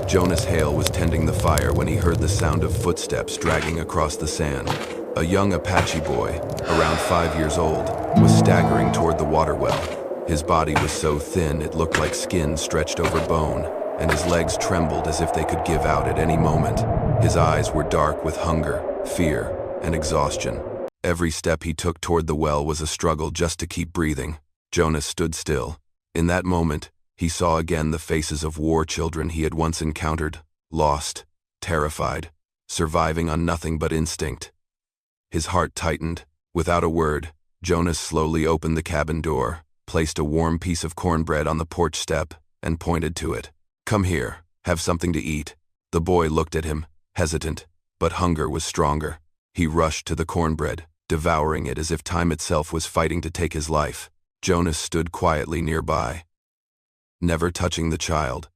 Jonas Hale was tending the fire when he heard the sound of footsteps dragging across the sand. A young Apache boy, around 5 years old, was staggering toward the water well. His body was so thin it looked like skin stretched over bone, and his legs trembled as if they could give out at any moment. His eyes were dark with hunger, fear, and exhaustion. Every step he took toward the well was a struggle just to keep breathing. Jonas stood still. In that moment, he saw again the faces of war children he had once encountered, lost, terrified, surviving on nothing but instinct. His heart tightened. Without a word, Jonas slowly opened the cabin door, placed a warm piece of cornbread on the porch step, and pointed to it. "Come here, have something to eat." The boy looked at him, hesitant, but hunger was stronger. He rushed to the cornbread, devouring it as if time itself was fighting to take his life. Jonas stood quietly nearby, never touching the child,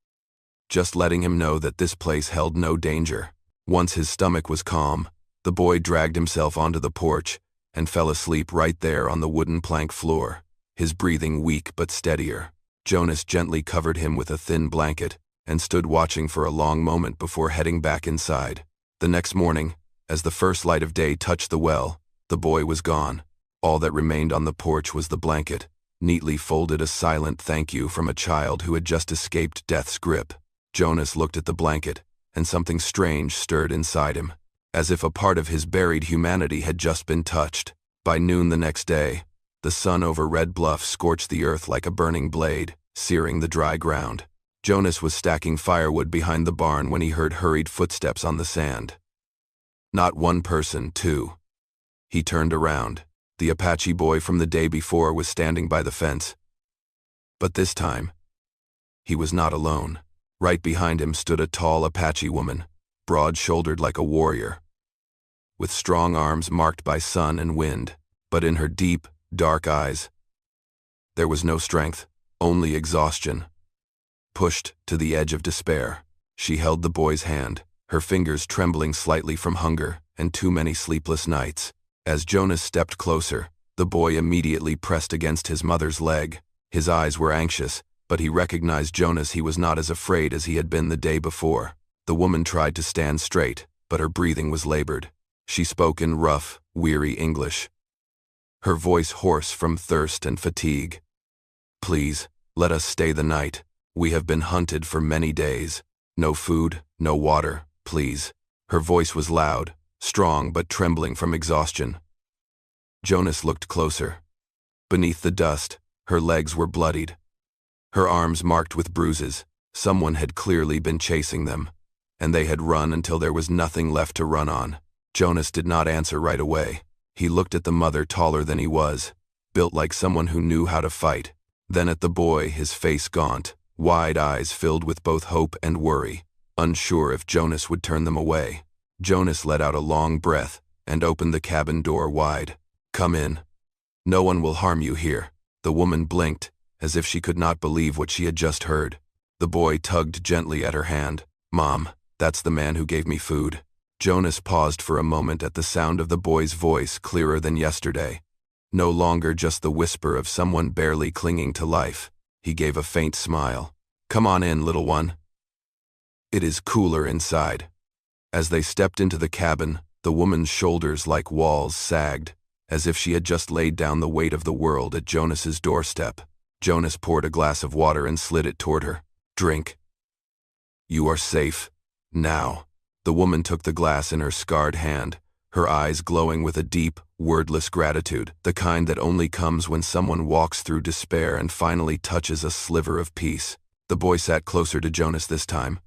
just letting him know that this place held no danger. Once his stomach was calm, the boy dragged himself onto the porch and fell asleep right there on the wooden plank floor, his breathing weak but steadier. Jonas gently covered him with a thin blanket and stood watching for a long moment before heading back inside. The next morning, as the first light of day touched the well, the boy was gone. All that remained on the porch was the blanket, neatly folded, a silent thank you from a child who had just escaped death's grip. Jonas looked at the blanket, and something strange stirred inside him, as if a part of his buried humanity had just been touched. By noon the next day, the sun over Red Bluff scorched the earth like a burning blade, searing the dry ground. Jonas was stacking firewood behind the barn when he heard hurried footsteps on the sand. Not one person, two. He turned around. The Apache boy from the day before was standing by the fence. But this time, he was not alone. Right behind him stood a tall Apache woman, broad-shouldered like a warrior, with strong arms marked by sun and wind, but in her deep, dark eyes, there was no strength, only exhaustion. Pushed to the edge of despair, she held the boy's hand, her fingers trembling slightly from hunger and too many sleepless nights. As Jonas stepped closer, the boy immediately pressed against his mother's leg. His eyes were anxious, but he recognized Jonas. He was not as afraid as he had been the day before. The woman tried to stand straight, but her breathing was labored. She spoke in rough, weary English, her voice hoarse from thirst and fatigue. "Please, let us stay the night. We have been hunted for many days. No food, no water, please." Her voice was loud, strong but trembling from exhaustion. Jonas looked closer. Beneath the dust, her legs were bloodied, her arms marked with bruises. Someone had clearly been chasing them, and they had run until there was nothing left to run on. Jonas did not answer right away. He looked at the mother, taller than he was, built like someone who knew how to fight. Then at the boy, his face gaunt, wide eyes filled with both hope and worry, unsure if Jonas would turn them away. Jonas let out a long breath and opened the cabin door wide. "Come in. No one will harm you here." The woman blinked, as if she could not believe what she had just heard. The boy tugged gently at her hand. "Mom, that's the man who gave me food." Jonas paused for a moment at the sound of the boy's voice, clearer than yesterday. No longer just the whisper of someone barely clinging to life. He gave a faint smile. "Come on in, little one. It is cooler inside." As they stepped into the cabin, the woman's shoulders like walls sagged, as if she had just laid down the weight of the world at Jonas's doorstep. Jonas poured a glass of water and slid it toward her. "Drink. You are safe. Now." The woman took the glass in her scarred hand, her eyes glowing with a deep, wordless gratitude, the kind that only comes when someone walks through despair and finally touches a sliver of peace. The boy sat closer to Jonas this time,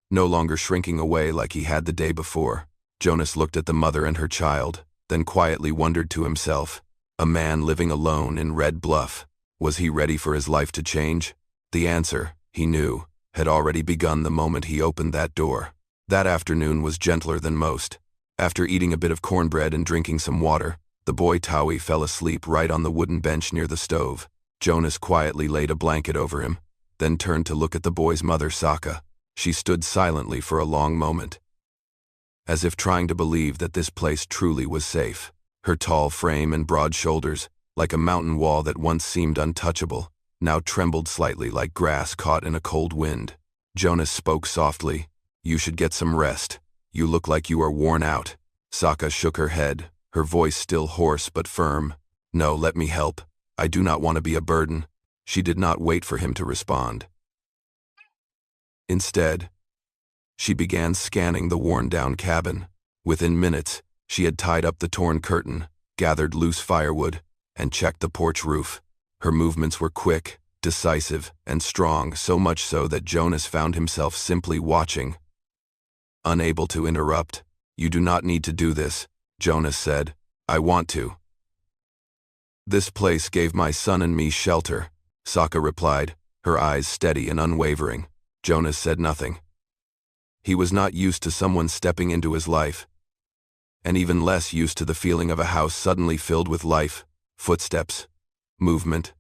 no longer shrinking away like he had the day before. Jonas looked at the mother and her child, then quietly wondered to himself, a man living alone in Red Bluff, was he ready for his life to change? The answer, he knew, had already begun the moment he opened that door. That afternoon was gentler than most. After eating a bit of cornbread and drinking some water, the boy Tawi fell asleep right on the wooden bench near the stove. Jonas quietly laid a blanket over him, then turned to look at the boy's mother, Saka. She stood silently for a long moment, as if trying to believe that this place truly was safe. Her tall frame and broad shoulders, like a mountain wall that once seemed untouchable, now trembled slightly like grass caught in a cold wind. Jonas spoke softly. You should get some rest. You look like you are worn out. Sokka shook her head, her voice still hoarse but firm. No, let me help. I do not want to be a burden. She did not wait for him to respond. Instead, she began scanning the worn-down cabin. Within minutes, she had tied up the torn curtain, gathered loose firewood, and checked the porch roof. Her movements were quick, decisive, and strong, so much so that Jonas found himself simply watching, unable to interrupt. You do not need to do this, Jonas said. I want to. This place gave my son and me shelter, Sokka replied, her eyes steady and unwavering. Jonas said nothing. He was not used to someone stepping into his life, and even less used to the feeling of a house suddenly filled with life, footsteps, movement,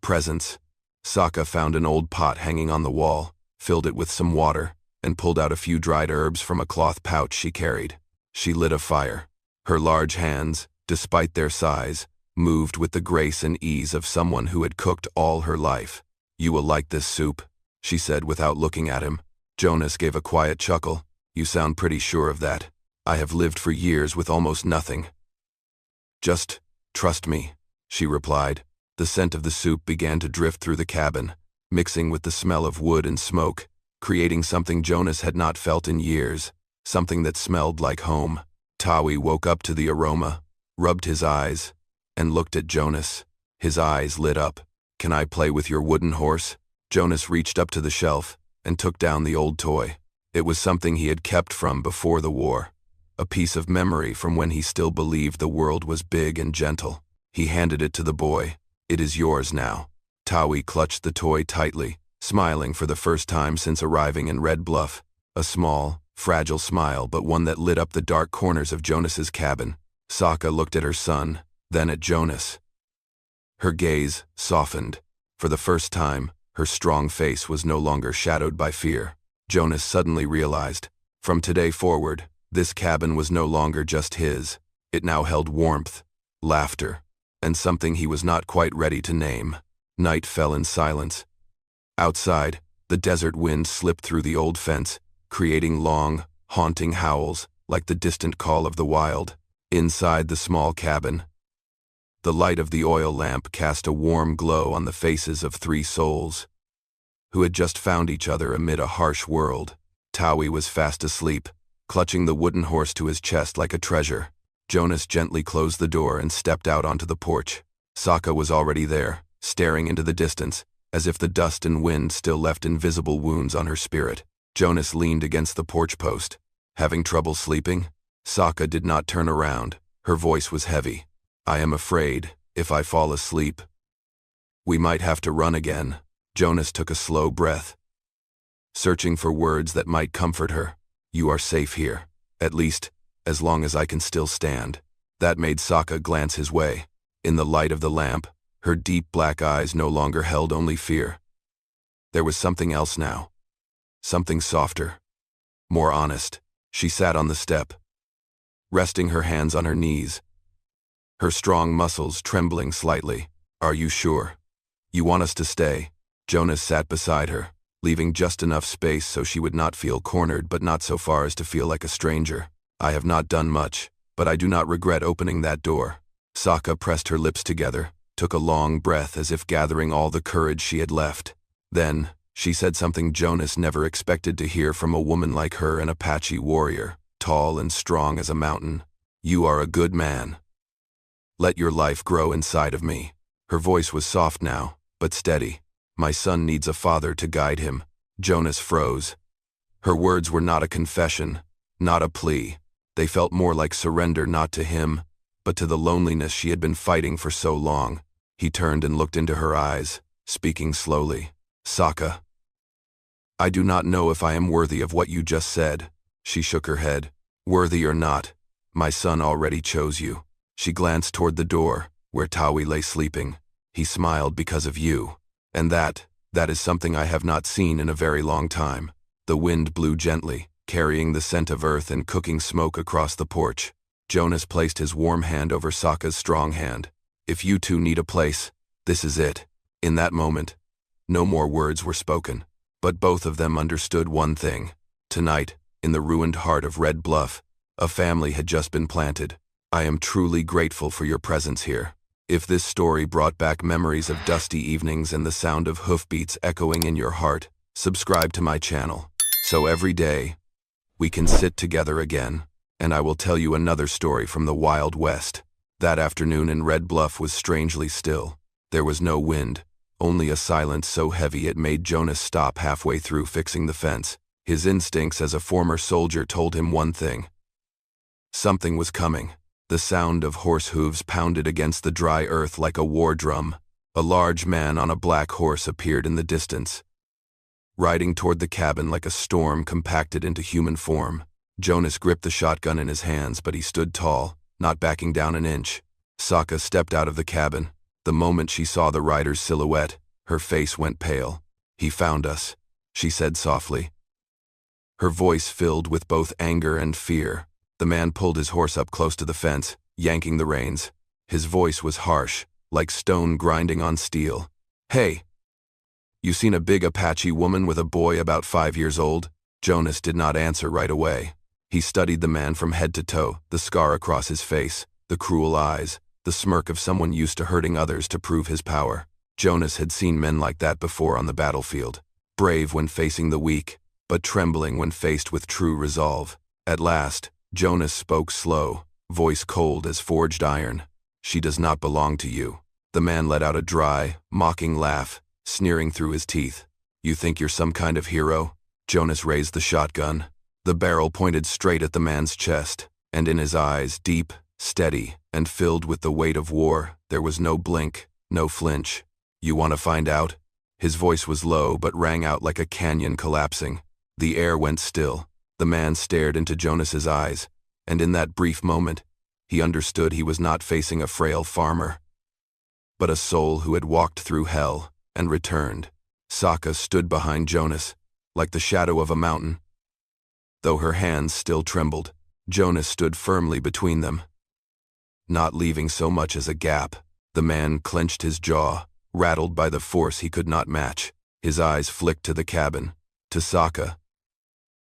presence. Sokka found an old pot hanging on the wall, filled it with some water, and pulled out a few dried herbs from a cloth pouch she carried. She lit a fire. Her large hands, despite their size, moved with the grace and ease of someone who had cooked all her life. You will like this soup, she said without looking at him. Jonas gave a quiet chuckle. You sound pretty sure of that. I have lived for years with almost nothing. Just trust me, she replied. The scent of the soup began to drift through the cabin, mixing with the smell of wood and smoke, creating something Jonas had not felt in years, something that smelled like home. Tawi woke up to the aroma, rubbed his eyes, and looked at Jonas. His eyes lit up. Can I play with your wooden horse? Jonas reached up to the shelf and took down the old toy. It was something he had kept from before the war, a piece of memory from when he still believed the world was big and gentle. He handed it to the boy. It is yours now. Tawi clutched the toy tightly, smiling for the first time since arriving in Red Bluff. A small, fragile smile, but one that lit up the dark corners of Jonas's cabin. Sokka looked at her son, then at Jonas. Her gaze softened. For the first time, her strong face was no longer shadowed by fear. Jonas suddenly realized, from today forward, this cabin was no longer just his. It now held warmth, laughter, and something he was not quite ready to name. Night fell in silence. Outside, the desert wind slipped through the old fence, creating long, haunting howls like the distant call of the wild. Inside the small cabin, the light of the oil lamp cast a warm glow on the faces of three souls who had just found each other amid a harsh world. Tawi was fast asleep, clutching the wooden horse to his chest like a treasure. Jonas gently closed the door and stepped out onto the porch. Sokka was already there, staring into the distance, as if the dust and wind still left invisible wounds on her spirit. Jonas leaned against the porch post. Having trouble sleeping? Sokka did not turn around. Her voice was heavy. I am afraid, if I fall asleep, we might have to run again. Jonas took a slow breath, searching for words that might comfort her. You are safe here, at least, as long as I can still stand. That made Sokka glance his way. In the light of the lamp, her deep black eyes no longer held only fear. There was something else now. Something softer, more honest. She sat on the step, resting her hands on her knees, her strong muscles trembling slightly. Are you sure? You want us to stay? Jonas sat beside her, leaving just enough space so she would not feel cornered but not so far as to feel like a stranger. I have not done much, but I do not regret opening that door. Sokka pressed her lips together, took a long breath as if gathering all the courage she had left. Then, she said something Jonas never expected to hear from a woman like her, an Apache warrior, tall and strong as a mountain. You are a good man. Let your life grow inside of me. Her voice was soft now, but steady. My son needs a father to guide him. Jonas froze. Her words were not a confession, not a plea. They felt more like surrender, not to him, but to the loneliness she had been fighting for so long. He turned and looked into her eyes, speaking slowly. Sokka, I do not know if I am worthy of what you just said. She shook her head. Worthy or not, my son already chose you. She glanced toward the door, where Tawi lay sleeping. He smiled because of you. And that is something I have not seen in a very long time. The wind blew gently, carrying the scent of earth and cooking smoke across the porch. Jonas placed his warm hand over Sokka's strong hand. If you two need a place, this is it. In that moment, no more words were spoken, But both of them understood one thing. Tonight, in the ruined heart of Red Bluff, a family had just been planted. I am truly grateful for your presence here. If this story brought back memories of dusty evenings and the sound of hoofbeats echoing in your heart, subscribe to my channel. So every day, we can sit together again, and I will tell you another story from the Wild West. That afternoon in Red Bluff was strangely still. There was no wind, only a silence so heavy it made Jonas stop halfway through fixing the fence. His instincts as a former soldier told him one thing. Something was coming. The sound of horse hooves pounded against the dry earth like a war drum. A large man on a black horse appeared in the distance, riding toward the cabin like a storm compacted into human form. Jonas gripped the shotgun in his hands, but he stood tall, not backing down an inch. Sokka stepped out of the cabin. The moment she saw the rider's silhouette, her face went pale. "He found us," she said softly. Her voice filled with both anger and fear. The man pulled his horse up close to the fence, yanking the reins. His voice was harsh, like stone grinding on steel. "Hey, you seen a big Apache woman with a boy about 5 years old?" Jonas did not answer right away. He studied the man from head to toe, the scar across his face, the cruel eyes, the smirk of someone used to hurting others to prove his power. Jonas had seen men like that before on the battlefield, brave when facing the weak, but trembling when faced with true resolve. At last, Jonas spoke slow, voice cold as forged iron. "She does not belong to you." The man let out a dry, mocking laugh, sneering through his teeth. "You think you're some kind of hero?" Jonas raised the shotgun. The barrel pointed straight at the man's chest, and in his eyes, deep, steady, and filled with the weight of war, there was no blink, no flinch. "You want to find out?" His voice was low but rang out like a canyon collapsing. The air went still. The man stared into Jonas's eyes, and in that brief moment, he understood he was not facing a frail farmer, but a soul who had walked through hell and returned. Sokka stood behind Jonas, like the shadow of a mountain. Though her hands still trembled, Jonas stood firmly between them, not leaving so much as a gap. The man clenched his jaw, rattled by the force he could not match. His eyes flicked to the cabin, to Sokka,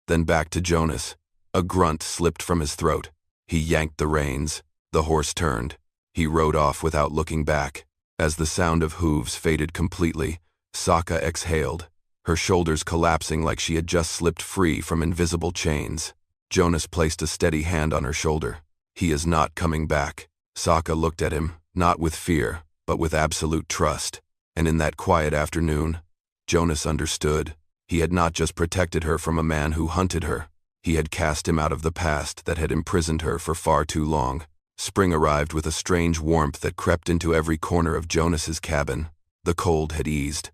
then back to Jonas. A grunt slipped from his throat. He yanked the reins. The horse turned. He rode off without looking back. As the sound of hooves faded completely, Sokka exhaled, her shoulders collapsing like she had just slipped free from invisible chains. Jonas placed a steady hand on her shoulder. "He is not coming back." Sokka looked at him, not with fear, but with absolute trust. And in that quiet afternoon, Jonas understood. He had not just protected her from a man who hunted her. He had cast him out of the past that had imprisoned her for far too long. Spring arrived with a strange warmth that crept into every corner of Jonas's cabin. The cold had eased,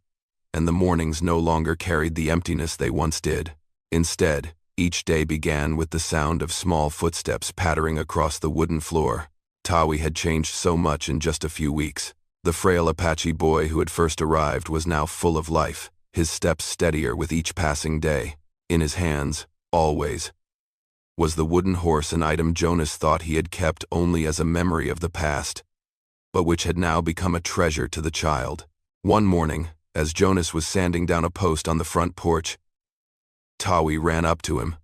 and the mornings no longer carried the emptiness they once did. Instead, each day began with the sound of small footsteps pattering across the wooden floor. Tawi had changed so much in just a few weeks. The frail Apache boy who had first arrived was now full of life, his steps steadier with each passing day. In his hands, always, was the wooden horse, an item Jonas thought he had kept only as a memory of the past, but which had now become a treasure to the child. One morning, as Jonas was sanding down a post on the front porch, Tawi ran up to him,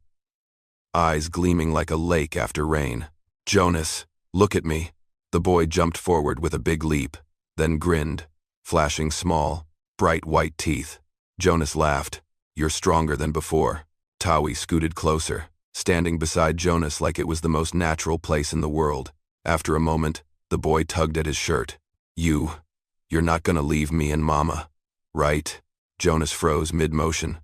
eyes gleaming like a lake after rain. "Jonas, look at me." The boy jumped forward with a big leap, then grinned, flashing small, bright white teeth. Jonas laughed. "You're stronger than before." Tawi scooted closer, standing beside Jonas like it was the most natural place in the world. After a moment, the boy tugged at his shirt. You're not gonna leave me and Mama, right?" Jonas froze mid-motion.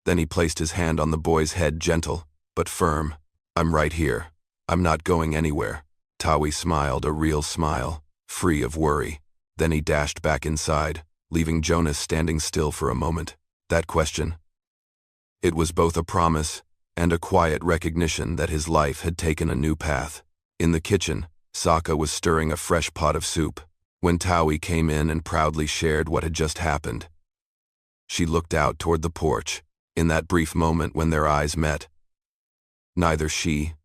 Then he placed his hand on the boy's head, gentle, but firm. "I'm right here. I'm not going anywhere." Tawi smiled, a real smile, free of worry. Then he dashed back inside, leaving Jonas standing still for a moment. That question. It was both a promise and a quiet recognition that his life had taken a new path. In the kitchen, Sokka was stirring a fresh pot of soup. When Tawi came in and proudly shared what had just happened, she looked out toward the porch. In that brief moment when their eyes met, neither she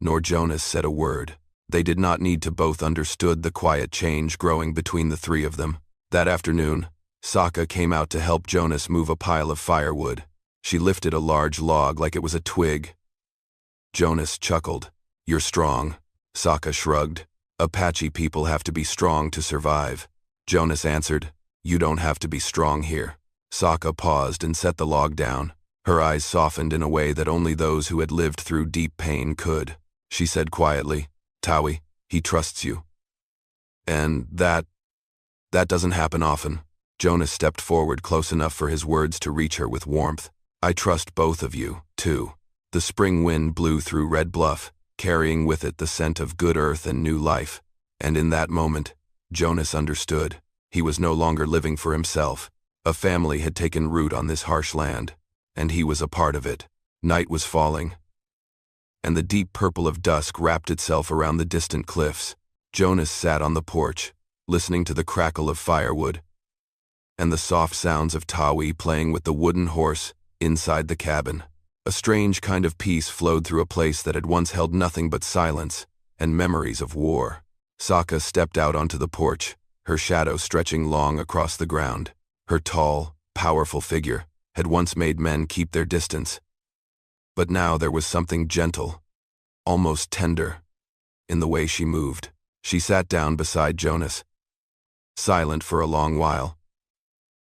nor Jonas said a word. They did not need to. Both understood the quiet change growing between the three of them. That afternoon, Sokka came out to help Jonas move a pile of firewood. She lifted a large log like it was a twig. Jonas chuckled. "You're strong." Sokka shrugged. "Apache people have to be strong to survive." Jonas answered, "You don't have to be strong here." Sokka paused and set the log down. Her eyes softened in a way that only those who had lived through deep pain could. She said quietly, "Tawi, he trusts you." "And that doesn't happen often." Jonas stepped forward close enough for his words to reach her with warmth. "I trust both of you, too." The spring wind blew through Red Bluff, carrying with it the scent of good earth and new life. And in that moment, Jonas understood. He was no longer living for himself. A family had taken root on this harsh land, and he was a part of it. Night was falling, and the deep purple of dusk wrapped itself around the distant cliffs. Jonas sat on the porch, listening to the crackle of firewood and the soft sounds of Tawi playing with the wooden horse inside the cabin. A strange kind of peace flowed through a place that had once held nothing but silence and memories of war. Sokka stepped out onto the porch, her shadow stretching long across the ground. Her tall, powerful figure had once made men keep their distance. But now there was something gentle, almost tender, in the way she moved. She sat down beside Jonas, silent for a long while,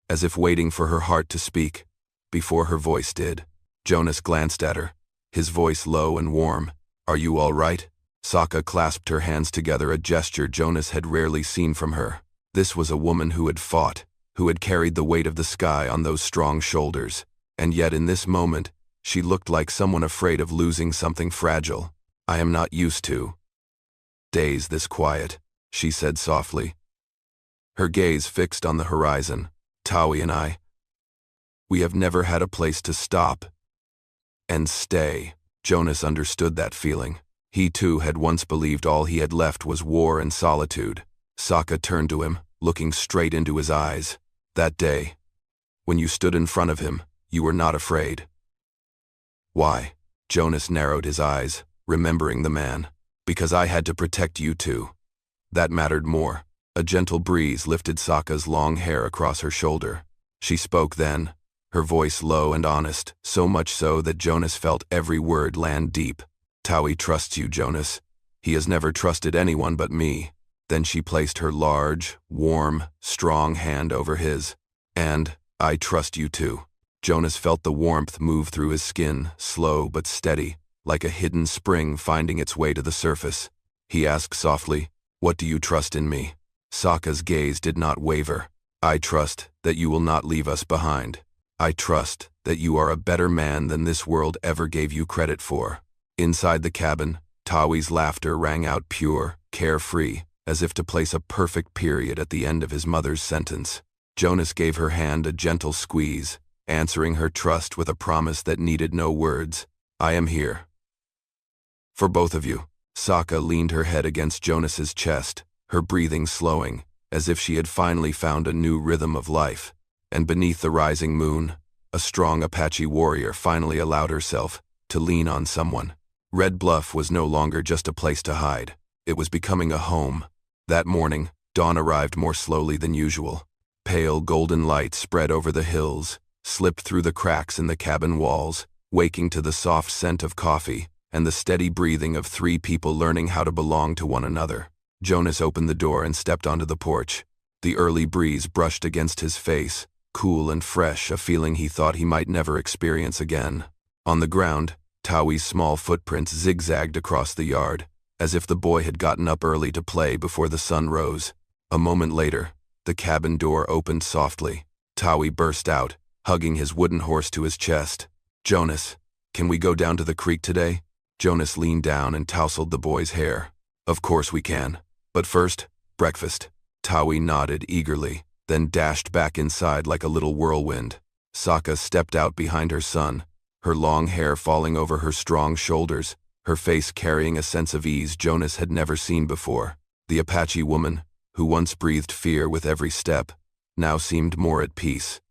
as if waiting for her heart to speak, before her voice did. Jonas glanced at her, his voice low and warm. "Are you all right?" Sokka clasped her hands together, a gesture Jonas had rarely seen from her. This was a woman who had fought, who had carried the weight of the sky on those strong shoulders. And yet in this moment, she looked like someone afraid of losing something fragile. "I am not used to days this quiet," she said softly, her gaze fixed on the horizon. "Tawi and we have never had a place to stop and stay." Jonas understood that feeling. He too had once believed all he had left was war and solitude. Sokka turned to him, looking straight into his eyes. "That day, when you stood in front of him, you were not afraid." "Why?" Jonas narrowed his eyes, remembering the man. "Because I had to protect you too." That mattered more. A gentle breeze lifted Sokka's long hair across her shoulder. She spoke then, her voice low and honest, so much so that Jonas felt every word land deep. "Tawi trusts you, Jonas. He has never trusted anyone but me." Then she placed her large, warm, strong hand over his. "And I trust you too." Jonas felt the warmth move through his skin, slow but steady, like a hidden spring finding its way to the surface. He asked softly, "What do you trust in me?" Sokka's gaze did not waver. "I trust that you will not leave us behind. I trust that you are a better man than this world ever gave you credit for." Inside the cabin, Tawi's laughter rang out pure, carefree, as if to place a perfect period at the end of his mother's sentence. Jonas gave her hand a gentle squeeze, answering her trust with a promise that needed no words. "I am here for both of you." Sokka leaned her head against Jonas's chest, her breathing slowing, as if she had finally found a new rhythm of life. And beneath the rising moon, a strong Apache warrior finally allowed herself to lean on someone. Red Bluff was no longer just a place to hide. It was becoming a home. That morning, dawn arrived more slowly than usual. Pale golden light spread over the hills, slipped through the cracks in the cabin walls, waking to the soft scent of coffee and the steady breathing of three people learning how to belong to one another. Jonas opened the door and stepped onto the porch. The early breeze brushed against his face, cool and fresh, a feeling he thought he might never experience again. On the ground, Tawi's small footprints zigzagged across the yard, as if the boy had gotten up early to play before the sun rose. A moment later, the cabin door opened softly. Tawi burst out, hugging his wooden horse to his chest. "Jonas, can we go down to the creek today?" Jonas leaned down and tousled the boy's hair. "Of course we can. But first, breakfast." Tawi nodded eagerly, then dashed back inside like a little whirlwind. Sokka stepped out behind her son, her long hair falling over her strong shoulders, her face carrying a sense of ease Jonas had never seen before. The Apache woman, who once breathed fear with every step, now seemed more at peace.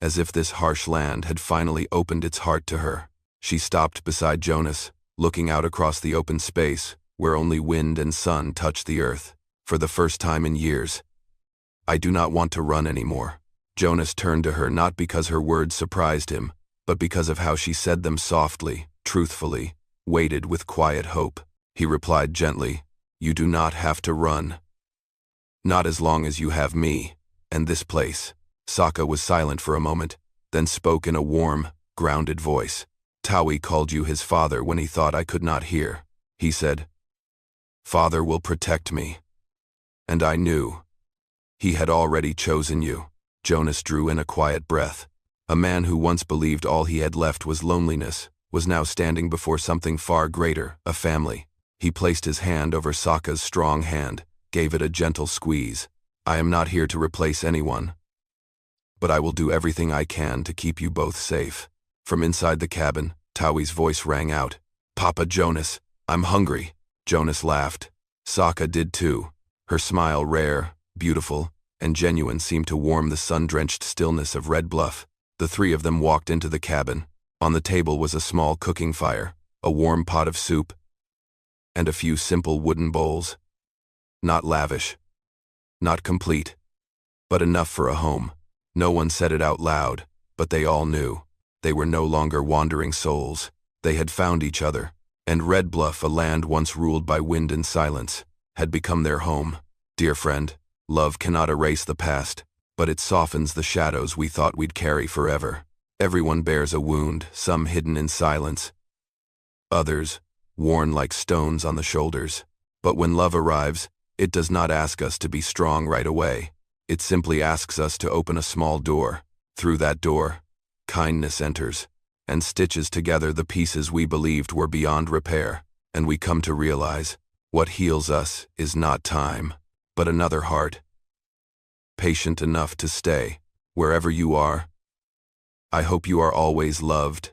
As if this harsh land had finally opened its heart to her. She stopped beside Jonas, looking out across the open space, where only wind and sun touched the earth. "For the first time in years, I do not want to run anymore." Jonas turned to her not because her words surprised him, but because of how she said them softly, truthfully, weighted with quiet hope. He replied gently, "You do not have to run. Not as long as you have me, and this place." Sokka was silent for a moment, then spoke in a warm, grounded voice. "Taui called you his father when he thought I could not hear. He said, 'Father will protect me.' And I knew. He had already chosen you." Jonas drew in a quiet breath. A man who once believed all he had left was loneliness was now standing before something far greater, a family. He placed his hand over Sokka's strong hand, gave it a gentle squeeze. "I am not here to replace anyone, but I will do everything I can to keep you both safe." From inside the cabin, Taui's voice rang out, "Papa Jonas, I'm hungry." Jonas laughed. Sokka did too. Her smile, rare, beautiful, and genuine, seemed to warm the sun-drenched stillness of Red Bluff. The three of them walked into the cabin. On the table was a small cooking fire, a warm pot of soup, and a few simple wooden bowls. Not lavish, not complete, but enough for a home. No one said it out loud, but they all knew. They were no longer wandering souls. They had found each other, and Red Bluff, a land once ruled by wind and silence, had become their home. Dear friend, love cannot erase the past, but it softens the shadows we thought we'd carry forever. Everyone bears a wound, some hidden in silence, others worn like stones on the shoulders. But when love arrives, it does not ask us to be strong right away. It simply asks us to open a small door. Through that door, kindness enters, and stitches together the pieces we believed were beyond repair, and we come to realize what heals us is not time, but another heart, patient enough to stay. Wherever you are, I hope you are always loved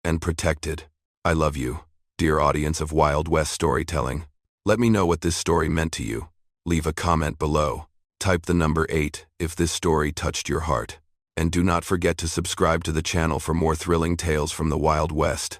and protected. I love you, dear audience of Wild West storytelling. Let me know what this story meant to you. Leave a comment below. Type the number 8 if this story touched your heart. And do not forget to subscribe to the channel for more thrilling tales from the Wild West.